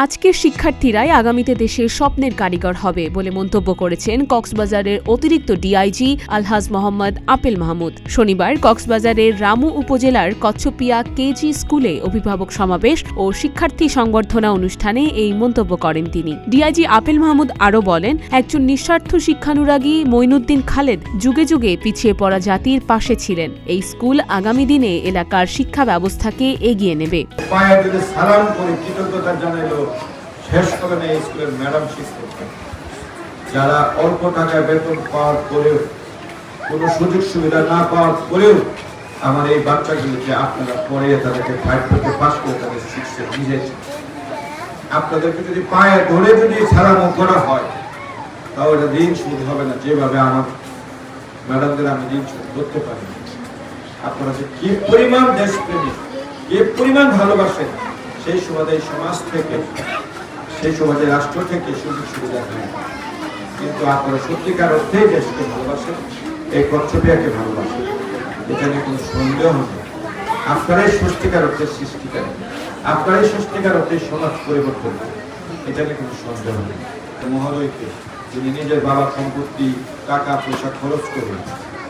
আজকের শিক্ষার্থীরাই আগামীতে দেশের স্বপ্নের কারিগর হবে বলে মন্তব্য করেছেন কক্সবাজারের অতিরিক্ত ডিআইজি আলহাজ মোহাম্মদ আপেল মাহমুদ। শনিবার কক্সবাজারের রামু উপজেলার কচ্ছপিয়া কেজি স্কুলে অভিভাবক সমাবেশ ও শিক্ষার্থী সংবর্ধনা অনুষ্ঠানে এই মন্তব্য করেন তিনি। ডিআইজি আপেল মাহমুদ আরও বলেন, একজন নিঃস্বার্থ শিক্ষানুরাগী মঈনুদ্দিন খালেদ যুগে যুগে পিছিয়ে পড়া জাতির পাশে ছিলেন। এই স্কুল আগামী দিনে এলাকার শিক্ষা ব্যবস্থাকে এগিয়ে নেবে। শেষ করেন এই স্কুলের ম্যাডাম শিক্ষক যারা অল্প টাকায় বেতন পাওয়ার পরেও কোনো সুযোগ সুবিধা না পাওয়ার পরেও আমার এই বাচ্চাগুলোকে আপনারা পড়িয়ে তাদেরকে 5 থেকে পাস করে তাদের শিক্ষা দিয়েছেন। আপনাদেরকে যদি পায়ে ধরে যদি সালামও করা হয় তাও এটা ঋণ শোধ হবে না, যেভাবে আমার ম্যাডামদের আমি ঋণ শোধ করতে পারি। আপনারা যে কি পরিমাণ দেশপ্রেমী, কি পরিমাণ ভালোবাসেন, সেই সুবাদে এই সমাজ থেকে, সেই সমাজে রাষ্ট্র থেকে সুযোগ সুবিধা নেয়। কিন্তু আপনারা সত্যিকার অর্থেই দেশকে ভালোবাসেন, এই কচ্ছপিয়াকে ভালোবাসেন, এখানে কোনো সন্দেহ নেই। আপনারাই সত্যিকার অর্থের সৃষ্টিকারী, আপনারাই সত্যিকার অর্থের সমাজ পরিবর্তন, এখানে কোনো সন্দেহ নেই। মহোদয়কে যিনি নিজের বাবার সম্পত্তি টাকা পয়সা খরচ করে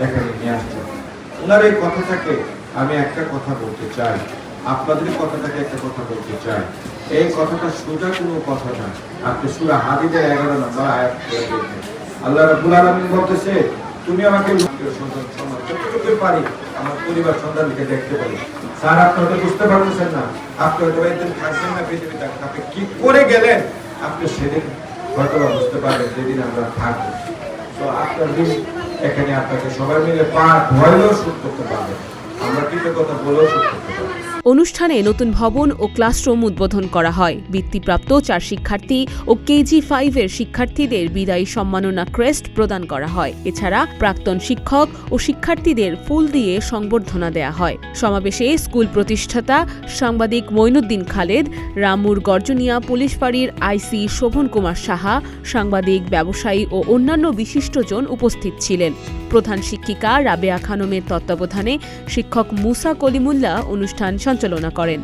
এখানে নিয়ে আসছেন, ওনার এই কথাটাকে আমি একটা কথা বলতে চাই, আপনাদের কথাটাকে একটা কথা বলতে চাই। এই কথাটা সোজা কোনো কথা না। আপনি সূরা হাদীদের 11 নম্বর আয়াত পড়ে দেখবেন। আল্লাহ রাব্বুল আলামিন বলতেছে, তুমি আমাকে সন্তান সমাজ যতটুকু পারি আমার পরিবার সন্তানকে দেখতে পারি। স্যার, আপনি তো বুঝতে পারতেছেন না, আপনি হয়তো একদিন থাকবেন না পৃথিবীতে, আপনি কি করে গেলেন আপনি সেদিন হয়তো বুঝতে পারবেন, যেদিন আমরা থাকবো। তো আপনার দিন এখানে আপনাকে সবাই মিলে পা ধোয়াইলেও শুট করতে পারবেন, আমরা কিছু কথা বলেও শুট করতে পারবো। অনুষ্ঠানে নতুন ভবন ও ক্লাসরুম উদ্বোধন করা হয়। বৃত্তিপ্রাপ্ত 4 শিক্ষার্থী ও কেজি 5-এর শিক্ষার্থীদের বিদায়ী সম্মাননা ক্রেস্ট প্রদান করা হয়। এছাড়া প্রাক্তন শিক্ষক ও শিক্ষার্থীদের ফুল দিয়ে সংবর্ধনা দেয়া হয়। সমাবেশে স্কুল প্রতিষ্ঠাতা সাংবাদিক মঈনুদ্দিন খালেদ, রামুর গর্জনিয়া পুলিশ ফাঁড়ির আইসি শোভন কুমার সাহা, সাংবাদিক, ব্যবসায়ী ও অন্যান্য বিশিষ্টজন উপস্থিত ছিলেন। প্রধান শিক্ষিকা রাবেয়া খানমের তত্ত্বাবধানে শিক্ষক মুসা কলিমুল্লাহ অনুষ্ঠান সঞ্চালনা করেন।